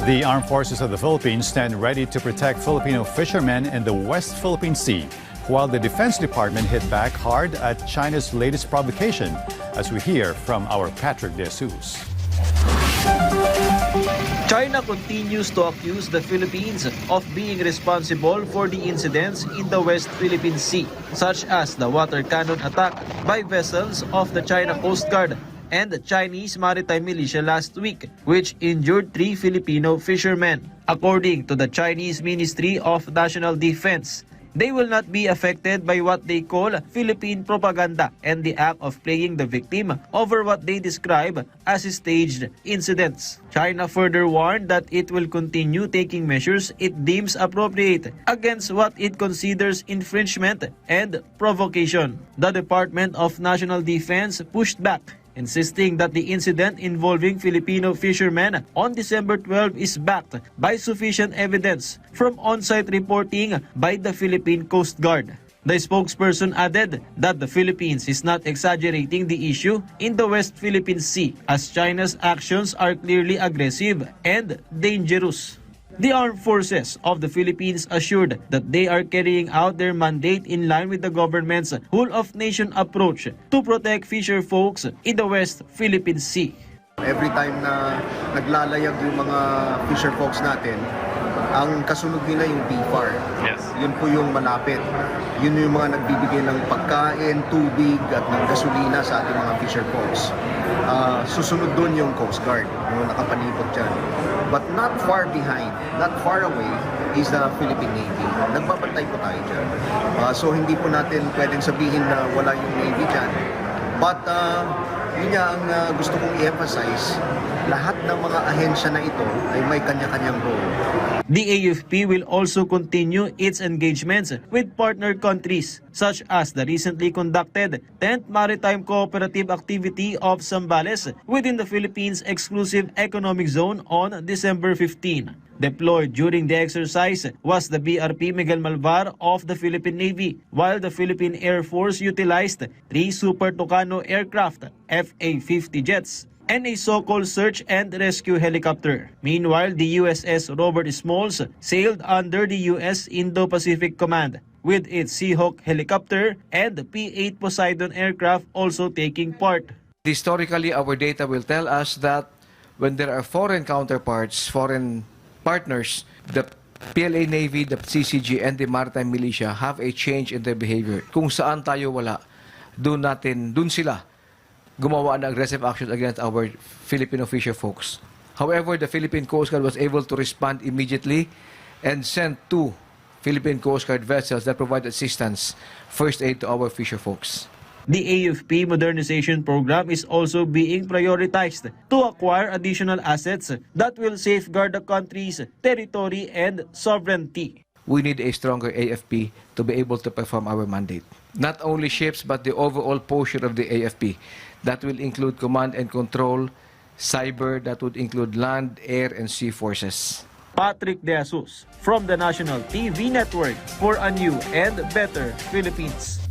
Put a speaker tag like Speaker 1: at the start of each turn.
Speaker 1: The armed forces of the Philippines stand ready to protect Filipino fishermen in the West Philippine Sea, while the Defense Department hit back hard at China's latest provocation, as we hear from our Patrick De Jesus.
Speaker 2: China continues to accuse the Philippines of being responsible for the incidents in the West Philippine Sea, such as the water cannon attack by vessels of the China Coast Guard and the Chinese Maritime Militia last week, which injured 3 Filipino fishermen. According to the Chinese Ministry of National Defense, they will not be affected by what they call Philippine propaganda and the act of playing the victim over what they describe as staged incidents. China further warned that it will continue taking measures it deems appropriate against what it considers infringement and provocation. The Department of National Defense pushed back, insisting that the incident involving Filipino fishermen on December 12 is backed by sufficient evidence from on-site reporting by the Philippine Coast Guard. The spokesperson added that the Philippines is not exaggerating the issue in the West Philippine Sea, as China's actions are clearly aggressive and dangerous. The armed forces of the Philippines assured that they are carrying out their mandate in line with the government's whole-of-nation approach to protect fisher folks in the West Philippine Sea.
Speaker 3: Every time na naglalayag yung mga fisher folks natin, ang kasunod nila yung PFAR.
Speaker 4: Yes.
Speaker 3: Yun po yung malapit. Yun yung mga nagbibigay ng pagkain, tubig at ng gasolina sa ating mga fisher folks. Susunod doon yung Coast Guard, yung nakapalibot dyan. But not far behind, not far away, is the Philippine Navy. Nagbabantay po tayo dyan. So hindi po natin pwedeng sabihin na wala yung Navy dyan. But yun nga ang gusto kong i-emphasize, lahat ng mga ahensya na ito ay may kanya-kanyang role.
Speaker 2: The AFP will also continue its engagements with partner countries, such as the recently conducted 10th Maritime Cooperative Activity of Zambales within the Philippines Exclusive Economic Zone on December 15. Deployed during the exercise was the BRP Miguel Malvar of the Philippine Navy, while the Philippine Air Force utilized 3 Super Tucano aircraft, FA-50 jets, and a so-called search and rescue helicopter. Meanwhile, the USS Robert Smalls sailed under the U.S. Indo-Pacific Command, with its Seahawk helicopter and the P-8 Poseidon aircraft also taking part.
Speaker 5: Historically, our data will tell us that when there are foreign counterparts, foreign partners, the PLA Navy, the CCG, and the Maritime Militia have a change in their behavior. Kung saan tayo wala, dun sila gumawa ng aggressive actions against our Filipino fisher folks. However, the Philippine Coast Guard was able to respond immediately and sent 2 Philippine Coast Guard vessels that provide assistance, first aid to our fisher folks.
Speaker 2: The AFP modernization program is also being prioritized to acquire additional assets that will safeguard the country's territory and sovereignty.
Speaker 5: We need a stronger AFP to be able to perform our mandate. Not only ships, but the overall posture of the AFP. That will include command and control, cyber, that would include land, air, and sea forces.
Speaker 2: Patrick De Jesus from the National TV Network for a new and better Philippines.